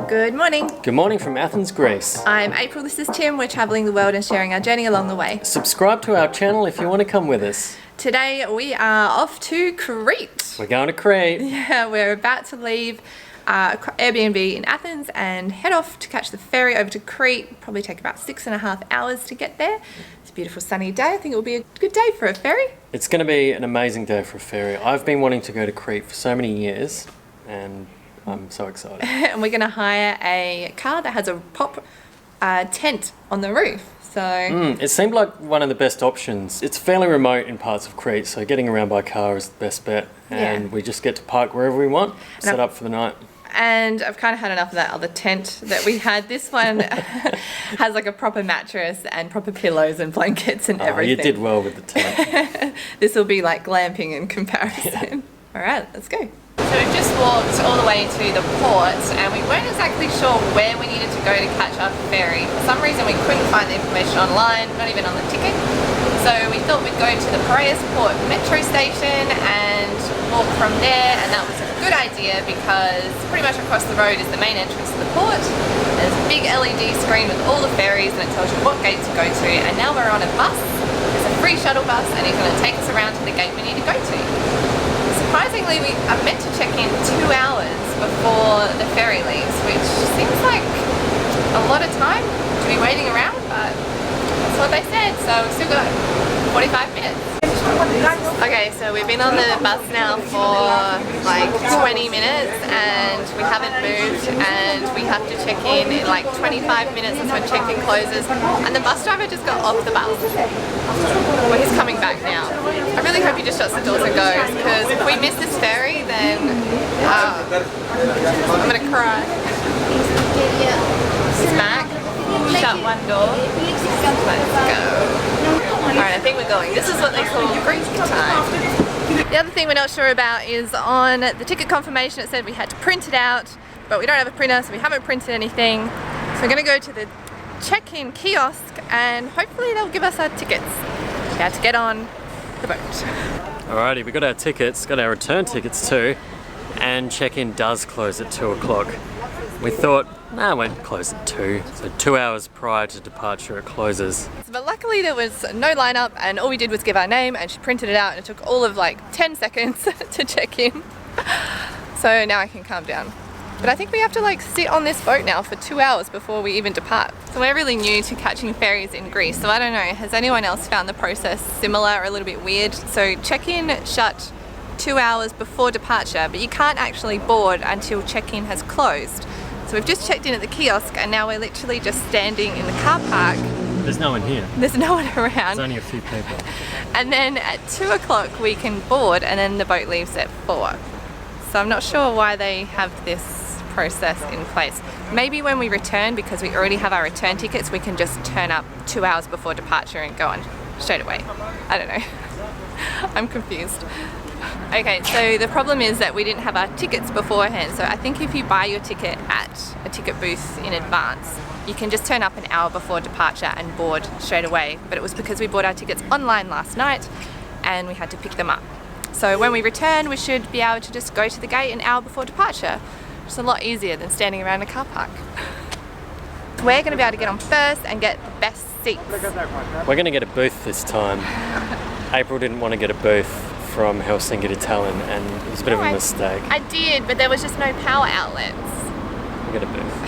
Good morning. Good morning from Athens, Greece. I'm April, this is Tim. We're travelling the world and sharing our journey along the way. Subscribe to our channel if you want to come with us. Today we are off to Crete. We're going to Crete. Yeah, we're about to leave Airbnb in Athens and head off to catch the ferry over to Crete. Probably take about 6.5 hours to get there. It's a beautiful sunny day. I think it will be a good day for a ferry. It's going to be an amazing day for a ferry. I've been wanting to go to Crete for so many years and I'm so excited. And we're going to hire a car that has a pop tent on the roof. So it seemed like one of the best options. It's fairly remote in parts of Crete, so getting around by car is the best bet. And we just get to park wherever we want, set up for the night. And I've kind of had enough of that other tent that we had. This one has like a proper mattress and proper pillows and blankets and everything. You did well with the tent. This will be like glamping in comparison. All right, let's go. So we've just walked all the way to the port and we weren't exactly sure where we needed to go to catch our ferry. For some reason we couldn't find the information online, not even on the ticket. So we thought we'd go to the Pireus port metro station and walk from there, and that was a good idea because pretty much across the road is the main entrance to the port. There's a big LED screen with all the ferries and it tells you what gate to go to, and now we're on a bus. It's a free shuttle bus and it's going to take us around to the gate we need to go to. Surprisingly, we are meant to check in 2 hours before the ferry leaves, which seems like a lot of time to be waiting around, but that's what they said, so we've still got 45 minutes. Okay, so we've been on the bus now for like 20 minutes and we haven't moved, and we have to check in like 25 minutes as when check-in closes, and the bus driver just got off the bus. Well, he's coming back now. I really hope he just shuts the doors and goes, because if we miss this ferry then I'm gonna cry. He's back. Shut one door. Let's go. Alright, I think we're going. This is what they call Greek time. The other thing we're not sure about is on the ticket confirmation it said we had to print it out, but we don't have a printer, so we haven't printed anything. So we're going to go to the check-in kiosk and hopefully they'll give us our tickets. We have to get on the boat. Alrighty, we got our tickets, got our return tickets too, and check-in does close at 2 o'clock. We thought, nah, it won't close at 2, so 2 hours prior to departure it closes. But luckily there was no lineup and all we did was give our name and she printed it out, and it took all of like 10 seconds to check in. So now I can calm down. But I think we have to like sit on this boat now for 2 hours before we even depart. So we're really new to catching ferries in Greece, so I don't know, has anyone else found the process similar or a little bit weird? So check-in shut 2 hours before departure, but you can't actually board until check-in has closed. So we've just checked in at the kiosk and now we're literally just standing in the car park. There's no one here. There's no one around. There's only a few people. And then at 2 o'clock we can board and then the boat leaves at 4. So I'm not sure why they have this process in place. Maybe when we return, because we already have our return tickets, we can just turn up 2 hours before departure and go on straight away. I don't know. I'm confused. Okay, so the problem is that we didn't have our tickets beforehand, so I think if you buy your ticket at a ticket booth in advance, you can just turn up an hour before departure and board straight away. But it was because we bought our tickets online last night and we had to pick them up. So when we return, we should be able to just go to the gate an hour before departure. It's a lot easier than standing around a car park. We're going to be able to get on first and get the best seats. We're going to get a booth this time. April didn't want to get a booth from Helsinki to Tallinn and it was a bit of a mistake. I did, but there was just no power outlets. We'll get a booth.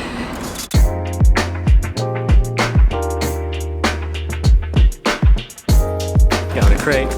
Going to Crete.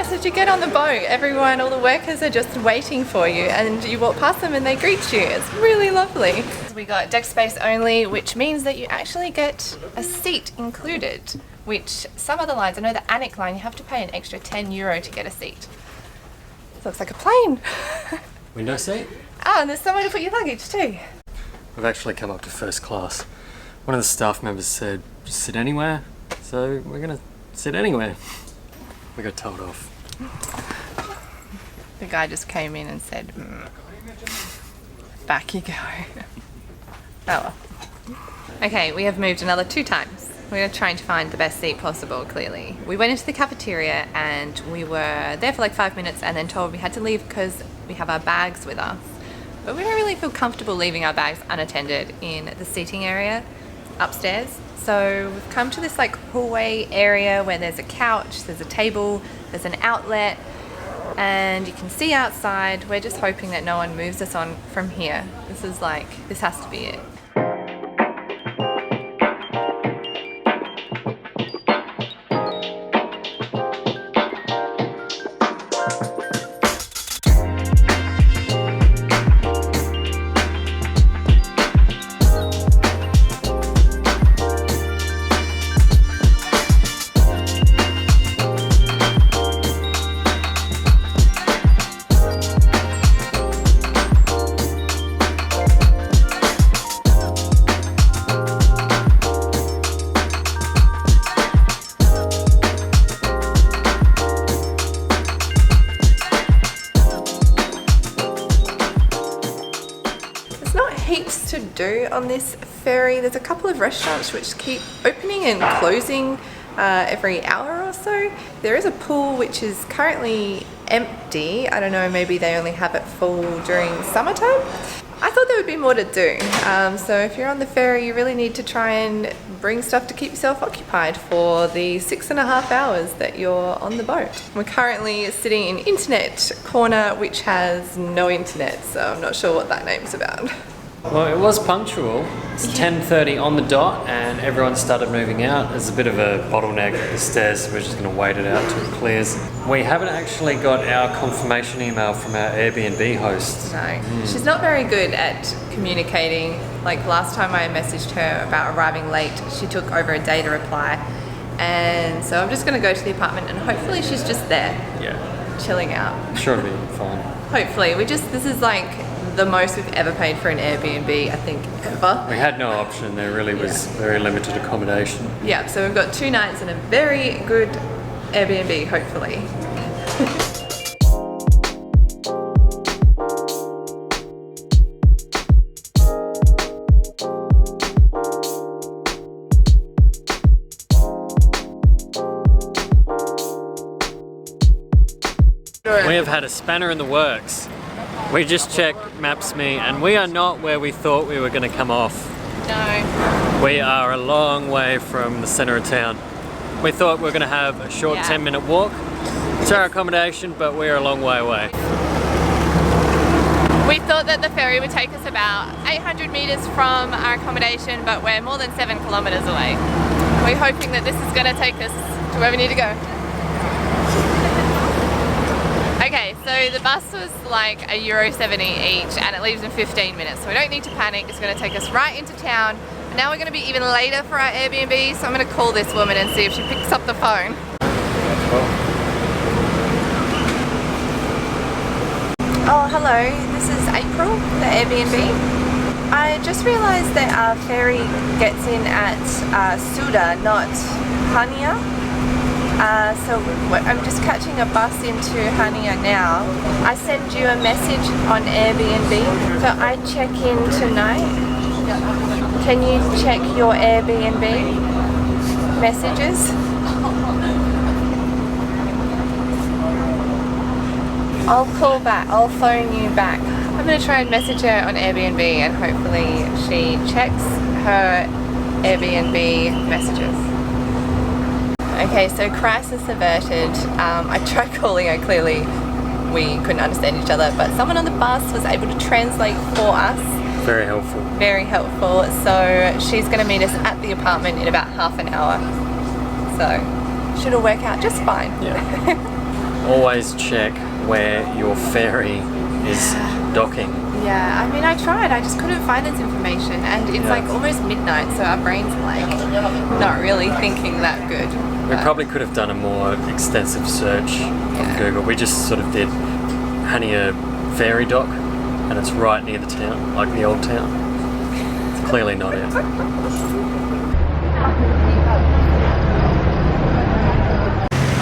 As you get on the boat, everyone, all the workers are just waiting for you and you walk past them and they greet you. It's really lovely. We got deck space only, which means that you actually get a seat included, which some other lines, I know the Anik line, you have to pay an extra €10 to get a seat. It looks like a plane. Window seat? Ah, and there's somewhere to put your luggage too. We've actually come up to first class. One of the staff members said, just sit anywhere, so we're gonna sit anywhere. We got told off. The guy just came in and said, back you go. Oh well. Okay, we have moved another 2 times. We were trying to find the best seat possible, clearly. We went into the cafeteria and we were there for like 5 minutes and then told we had to leave because we have our bags with us. But we don't really feel comfortable leaving our bags unattended in the seating area upstairs. So we've come to this like hallway area where there's a couch, there's a table, there's an outlet, and you can see outside. We're just hoping that no one moves us on from here. This has to be it. Heaps to do on this ferry. There's a couple of restaurants which keep opening and closing every hour or so. There is a pool which is currently empty. I don't know, maybe they only have it full during summertime. I thought there would be more to do. So if you're on the ferry, you really need to try and bring stuff to keep yourself occupied for the 6.5 hours that you're on the boat. We're currently sitting in internet corner, which has no internet, so I'm not sure what that name's about. Well, it was punctual. It's 10:30 on the dot and everyone started moving out. There's a bit of a bottleneck at the stairs, so we're just going to wait it out till it clears. We haven't actually got our confirmation email from our Airbnb host. No, she's not very good at communicating. Like last time I messaged her about arriving late, she took over a day to reply. And so I'm just going to go to the apartment and hopefully she's just there. Yeah. Chilling out. I'm sure it'll be fine. Hopefully. This is like the most we've ever paid for an Airbnb, I think, ever. We had no option. There really was very limited accommodation. Yeah, so we've got 2 nights in a very good Airbnb, hopefully. We have had a spanner in the works. We just checked Maps.me and we are not where we thought we were going to come off. No. We are a long way from the centre of town. We thought we were going to have a short 10-minute walk to our accommodation, but we're a long way away. We thought that the ferry would take us about 800 metres from our accommodation, but we're more than 7 kilometres away. We're hoping that this is going to take us to where we need to go. Okay, so the bus was like €1.70 each and it leaves in 15 minutes, so we don't need to panic. It's going to take us right into town. And now we're going to be even later for our Airbnb, so I'm going to call this woman and see if she picks up the phone. Oh, hello, this is April, the Airbnb. I just realised that our ferry gets in at Suda, not Chania. So I'm just catching a bus into Chania now. I send you a message on Airbnb. So I check in tonight. Can you check your Airbnb messages? I'll call back. I'll phone you back. I'm going to try and message her on Airbnb and hopefully she checks her Airbnb messages. Okay, so crisis averted. I tried calling her, clearly we couldn't understand each other, but someone on the bus was able to translate for us. Very helpful. Very helpful. So she's going to meet us at the apartment in about half an hour. So should all work out just fine. Yeah. Always check where your ferry is docking. Yeah, I mean I tried, I just couldn't find this information and it's like almost midnight, so our brain's like not really thinking that good. We probably could have done a more extensive search on Google. We just sort of did Chania ferry dock and it's right near the town, like the old town. It's clearly not it.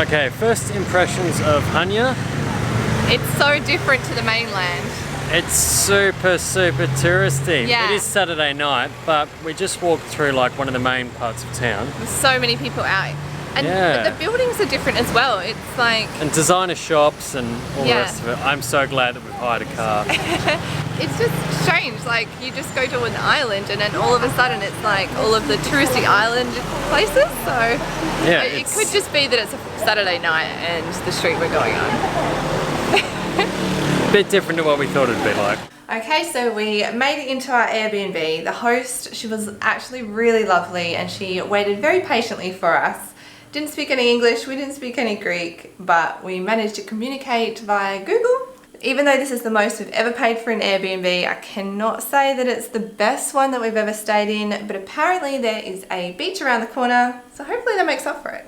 Okay, first impressions of Chania. It's so different to the mainland. It's super, super touristy. Yeah. It is Saturday night, but we just walked through like one of the main parts of town. There's so many people out. And Yeah. the buildings are different as well. It's like, And designer shops and all the Yeah. rest of it. I'm so glad that we've hired a car. it's just strange. Like, you just go to an island and then all of a sudden it's like all of the touristy island places. So Yeah, it could just be that it's a Saturday night and the street we're going on. a bit different to what we thought it'd be like. Okay, so we made it into our Airbnb. The host, she was actually really lovely and she waited very patiently for us. Didn't speak any English, we didn't speak any Greek, but we managed to communicate via Google. Even though this is the most we've ever paid for an Airbnb, I cannot say that it's the best one that we've ever stayed in, but apparently there is a beach around the corner, so hopefully that makes up for it.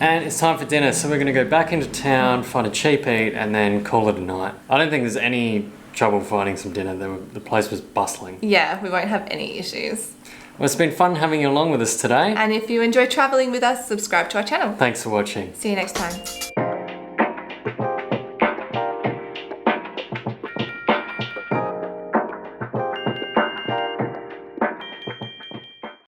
And it's time for dinner, so we're going to go back into town, find a cheap eat, and then call it a night. I don't think there's any trouble finding some dinner. The place was bustling. Yeah, we won't have any issues. Well, it's been fun having you along with us today. And if you enjoy traveling with us, subscribe to our channel. Thanks for watching. See you next time.